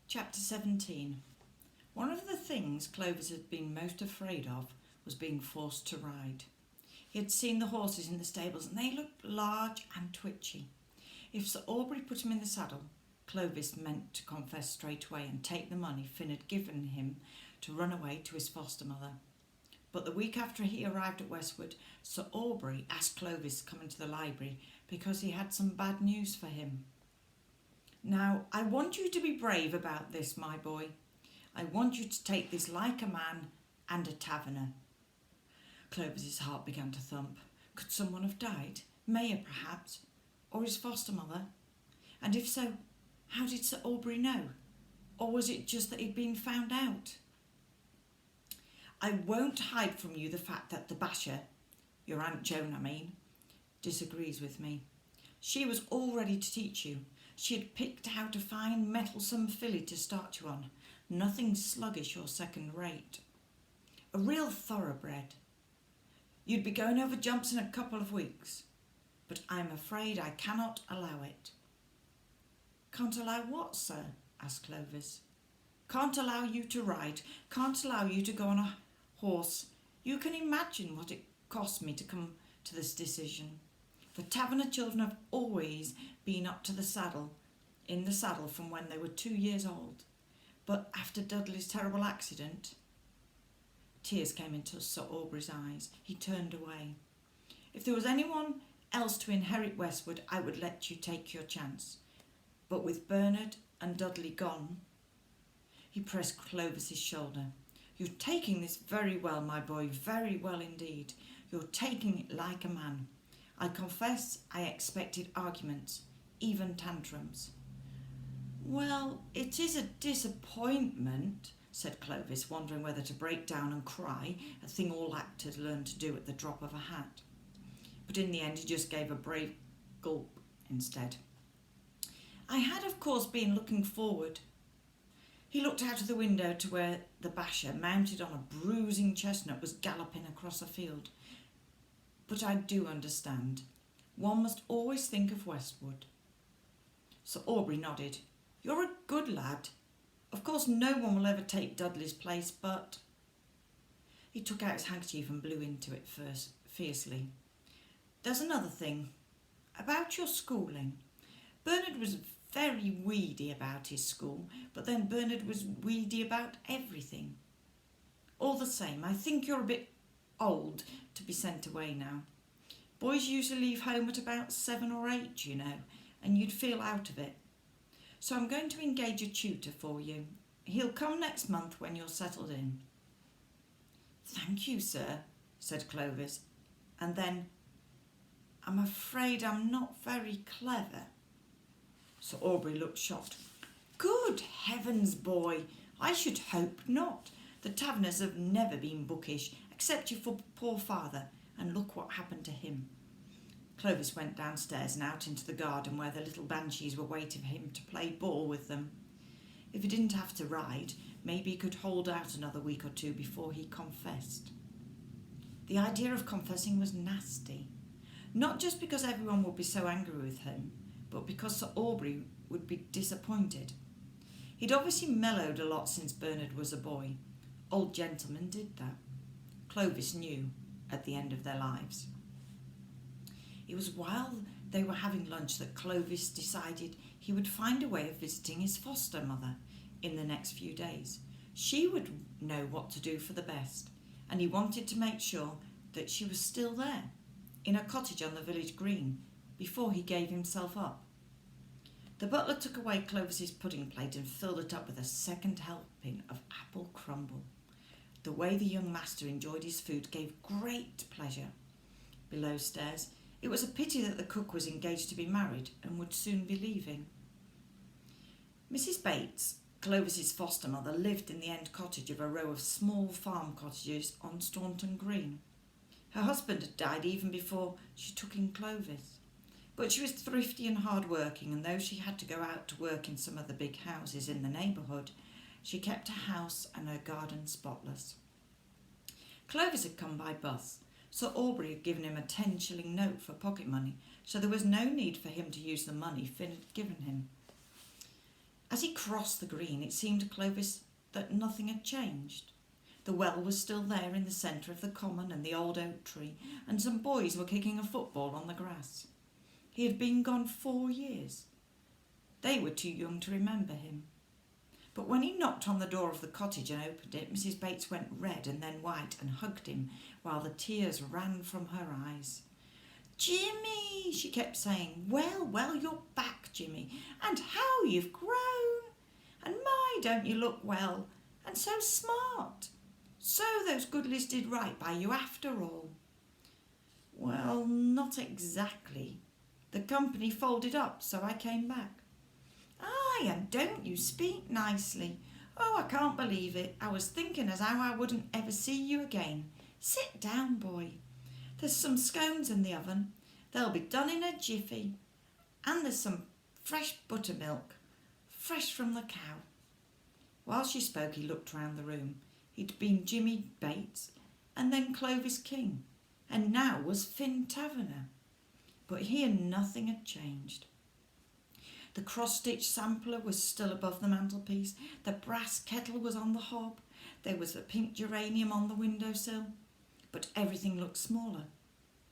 Chapter 17. One of the things Clovis had been most afraid of was being forced to ride. He had seen the horses in the stables and they looked large and twitchy. If Sir Aubrey put him in the saddle, Clovis meant to confess straight away and take the money Finn had given him to run away to his foster mother. But the week after he arrived at Westwood, Sir Aubrey asked Clovis to come into the library because he had some bad news for him. "Now, I want you to be brave about this, my boy. I want you to take this like a man and a taverner." Clovis's heart began to thump. Could someone have died? Mayor, perhaps? Or his foster mother? And if so, how did Sir Aubrey know? Or was it just that he'd been found out? "I won't hide from you the fact that the Basher, your Aunt Joan I mean, disagrees with me. She was all ready to teach you. She had picked out a fine mettlesome filly to start you on, nothing sluggish or second rate. A real thoroughbred. You'd be going over jumps in a couple of weeks, but I'm afraid I cannot allow it." "Can't allow what, sir?" asked Clovis. "Can't allow you to ride, can't allow you to go on a horse. You can imagine what it cost me to come to this decision. The Taverner children have always been up to in the saddle from when they were 2 years old. But after Dudley's terrible accident..." Tears came into Sir Aubrey's eyes. He turned away. "If there was anyone else to inherit Westwood, I would let you take your chance. But with Bernard and Dudley gone..." He pressed Clovis's shoulder. "You're taking this very well, my boy, very well indeed. You're taking it like a man. I confess I expected arguments, even tantrums." "Well, it is a disappointment," said Clovis, wondering whether to break down and cry, a thing all actors learn to do at the drop of a hat. But in the end he just gave a brave gulp instead. "I had, of course, been looking forward..." He looked out of the window to where the Basher, mounted on a bruising chestnut, was galloping across a field. "But I do understand. One must always think of Westwood." Sir Aubrey nodded. "You're a good lad. Of course no one will ever take Dudley's place, but..." He took out his handkerchief and blew into it first, fiercely. "There's another thing. About your schooling. Bernard was very weedy about his school, but then Bernard was weedy about everything. All the same, I think you're a bit old to be sent away now. Boys usually leave home at about 7 or 8, you know, and you'd feel out of it. So I'm going to engage a tutor for you. He'll come next month when you're settled in." "Thank you, sir," said Clovis, and then, "I'm afraid I'm not very clever." Sir Aubrey looked shocked. "Good heavens, boy, I should hope not. The Taverners have never been bookish, except your poor father, and look what happened to him." Clovis went downstairs and out into the garden where the little banshees were waiting for him to play ball with them. If he didn't have to ride, maybe he could hold out another week or two before he confessed. The idea of confessing was nasty, not just because everyone would be so angry with him, but because Sir Aubrey would be disappointed. He'd obviously mellowed a lot since Bernard was a boy. Old gentlemen did that. Clovis knew at the end of their lives. It was while they were having lunch that Clovis decided he would find a way of visiting his foster mother in the next few days. She would know what to do for the best, and he wanted to make sure that she was still there, in a cottage on the village green, before he gave himself up. The butler took away Clovis's pudding plate and filled it up with a second helping of apple crumble. The way the young master enjoyed his food gave great pleasure. Below stairs, it was a pity that the cook was engaged to be married and would soon be leaving. Mrs. Bates, Clovis's foster mother, lived in the end cottage of a row of small farm cottages on Staunton Green. Her husband had died even before she took in Clovis. But she was thrifty and hard-working, and though she had to go out to work in some of the big houses in the neighbourhood, she kept her house and her garden spotless. Clovis had come by bus. Sir Aubrey had given him a 10-shilling note for pocket money, so there was no need for him to use the money Finn had given him. As he crossed the green, it seemed to Clovis that nothing had changed. The well was still there in the centre of the common and the old oak tree, and some boys were kicking a football on the grass. He had been gone 4 years. They were too young to remember him. But when he knocked on the door of the cottage and opened it, Mrs. Bates went red and then white and hugged him while the tears ran from her eyes. "Jimmy," she kept saying. Well, you're back, Jimmy, and how you've grown. And my, don't you look well, and so smart. So those Goodleys did right by you after all." "Well, not exactly. The company folded up, so I came back." "Aye, and don't you speak nicely. Oh, I can't believe it. I was thinking as how I wouldn't ever see you again. Sit down, boy. There's some scones in the oven. They'll be done in a jiffy. And there's some fresh buttermilk, fresh from the cow." While she spoke, he looked round the room. He'd been Jimmy Bates, and then Clovis King, and now was Finn Taverner. But here nothing had changed. The cross-stitch sampler was still above the mantelpiece. The brass kettle was on the hob. There was a pink geranium on the windowsill. But everything looked smaller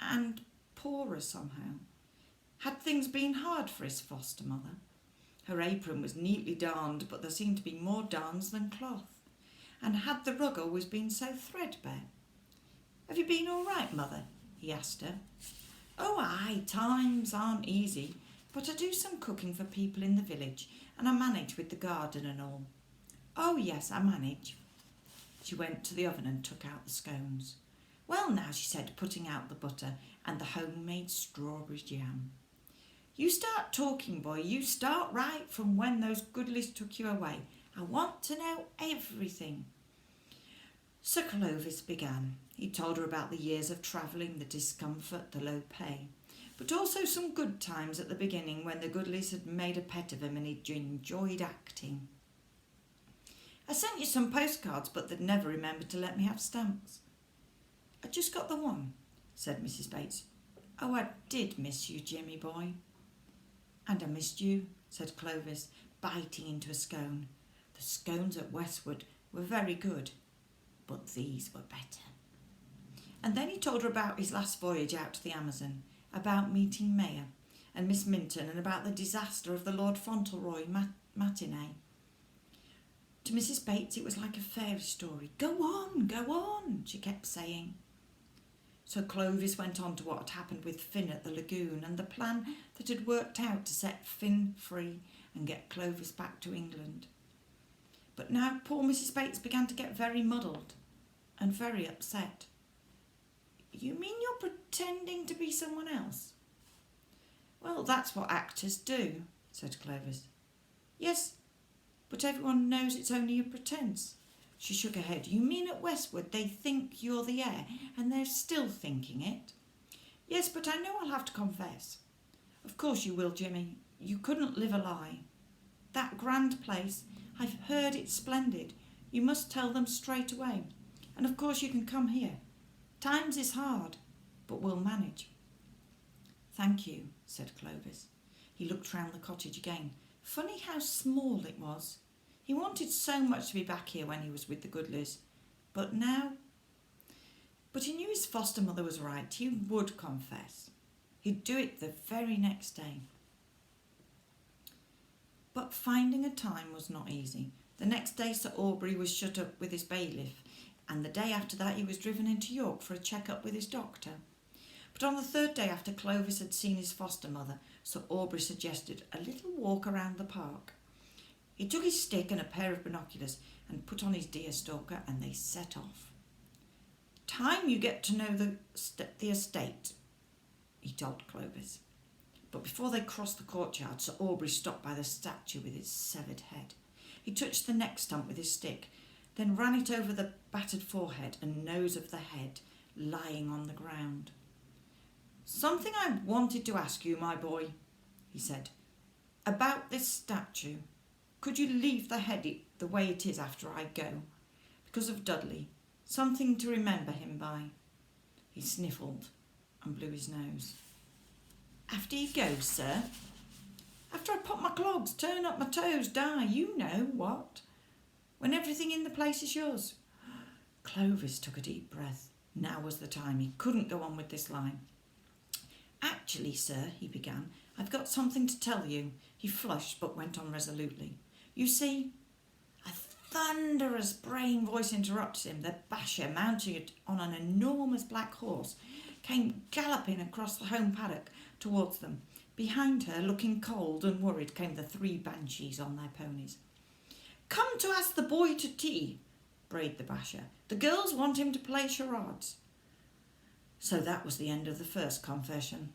and poorer somehow. Had things been hard for his foster mother? Her apron was neatly darned, but there seemed to be more darns than cloth. And had the rug always been so threadbare? "Have you been all right, mother?" he asked her. "Oh, aye, times aren't easy, but I do some cooking for people in the village, and I manage with the garden and all." "Oh, yes, I manage." She went to the oven and took out the scones. "Well, now," she said, putting out the butter and the homemade strawberry jam. "You start talking, boy. You start right from when those Goodleys took you away. I want to know everything." So Clovis began. He told her about the years of travelling, the discomfort, the low pay, but also some good times at the beginning when the Goodleys had made a pet of him and he'd enjoyed acting. "I sent you some postcards, but they'd never remembered to let me have stamps." "I just got the one," said Mrs. Bates. "Oh, I did miss you, Jimmy boy." "And I missed you," said Clovis, biting into a scone. The scones at Westwood were very good, but these were better. And then he told her about his last voyage out to the Amazon, about meeting Mayor and Miss Minton, and about the disaster of the Lord Fauntleroy matinee. To Mrs. Bates it was like a fairy story. Go on, she kept saying. So Clovis went on to what had happened with Finn at the lagoon and the plan that had worked out to set Finn free and get Clovis back to England. But now poor Mrs. Bates began to get very muddled and very upset. "You mean you're pretending to be someone else?" "Well, that's what actors do," said Clovis. "Yes, but everyone knows it's only a pretence." She shook her head. "You mean at Westwood they think you're the heir, and they're still thinking it?" "Yes, but I know I'll have to confess." "Of course you will, Jimmy. You couldn't live a lie. That grand place, I've heard it's splendid. You must tell them straight away. And of course you can come here. Times is hard, but we'll manage." "Thank you," said Clovis. He looked round the cottage again. Funny how small it was. He wanted so much to be back here when he was with the Goodleys. But now... But he knew his foster mother was right. He would confess. He'd do it the very next day. But finding a time was not easy. The next day Sir Aubrey was shut up with his bailiff, and the day after that he was driven into York for a check-up with his doctor. But on the third day after Clovis had seen his foster mother, Sir Aubrey suggested a little walk around the park. He took his stick and a pair of binoculars and put on his deerstalker, and they set off. "Time you get to know the estate," he told Clovis. But before they crossed the courtyard, Sir Aubrey stopped by the statue with its severed head. He touched the neck stump with his stick, then ran it over the battered forehead and nose of the head lying on the ground. "Something I wanted to ask you, my boy," he said, "about this statue. Could you leave the head the way it is after I go? Because of Dudley. Something to remember him by." He sniffled and blew his nose. "After you go, sir?" After I pop my clogs, turn up my toes, die, you know what. When everything in the place is yours. Clovis took a deep breath. Now was the time. He couldn't go on with this line. Actually, sir, he began, I've got something to tell you. He flushed but went on resolutely. You see, a thunderous braying voice interrupted him. The basher, mounted on an enormous black horse, came galloping across the home paddock towards them. Behind her, looking cold and worried, came the 3 banshees on their ponies. Come to ask the boy to tea, brayed the basher. The girls want him to play charades. So that was the end of the first confession.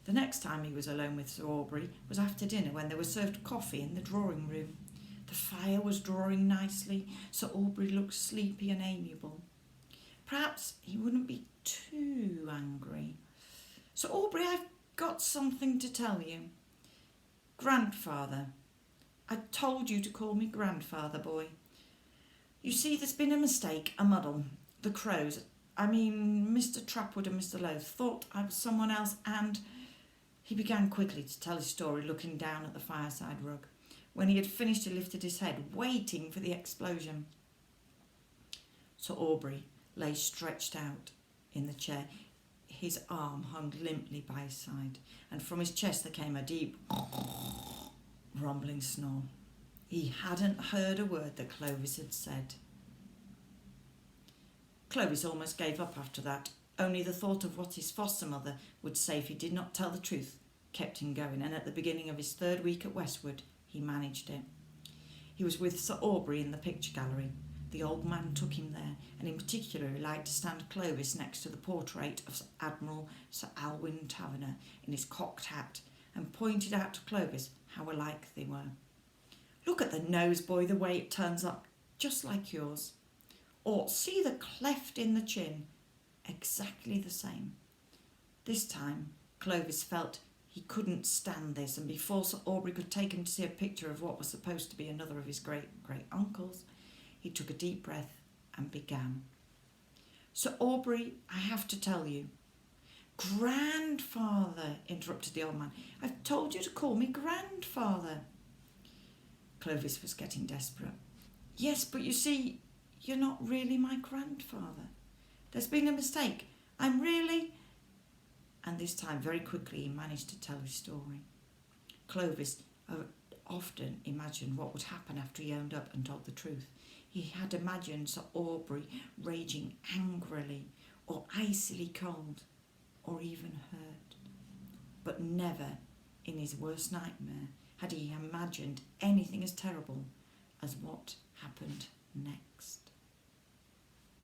The next time he was alone with Sir Aubrey was after dinner, when they were served coffee in the drawing room. The fire was drawing nicely. Sir Aubrey looked sleepy and amiable. Perhaps he wouldn't be too angry. Sir Aubrey, I've got something to tell you. Grandfather. I told you to call me grandfather, boy. You see, there's been a mistake, a muddle. The Crows, Mr. Trapwood and Mr. Loth, thought I was someone else, and... He began quickly to tell his story, looking down at the fireside rug. When he had finished, he lifted his head, waiting for the explosion. Sir Aubrey lay stretched out in the chair. His arm hung limply by his side, and from his chest there came a deep, rumbling snore. He hadn't heard a word that Clovis had said. Clovis almost gave up after that. Only the thought of what his foster mother would say if he did not tell the truth kept him going, and at the beginning of his 3rd week at Westwood, he managed it. He was with Sir Aubrey in the picture gallery. The old man took him there, and in particular he liked to stand Clovis next to the portrait of Admiral Sir Alwyn Taverner in his cocked hat, and pointed out to Clovis how alike they were. Look at the nose, boy, the way it turns up, just like yours. Or see the cleft in the chin, exactly the same. This time Clovis felt he couldn't stand this, and before Sir Aubrey could take him to see a picture of what was supposed to be another of his great-great-uncles, he took a deep breath and began. Sir Aubrey, I have to tell you. Grandfather, interrupted the old man. I've told you to call me grandfather. Clovis was getting desperate. Yes, but you see, you're not really my grandfather. There's been a mistake. I'm really... And this time, very quickly, he managed to tell his story. Clovis often imagined what would happen after he owned up and told the truth. He had imagined Sir Aubrey raging angrily, or icily cold, or even hurt. But never, in his worst nightmare, had he imagined anything as terrible as what happened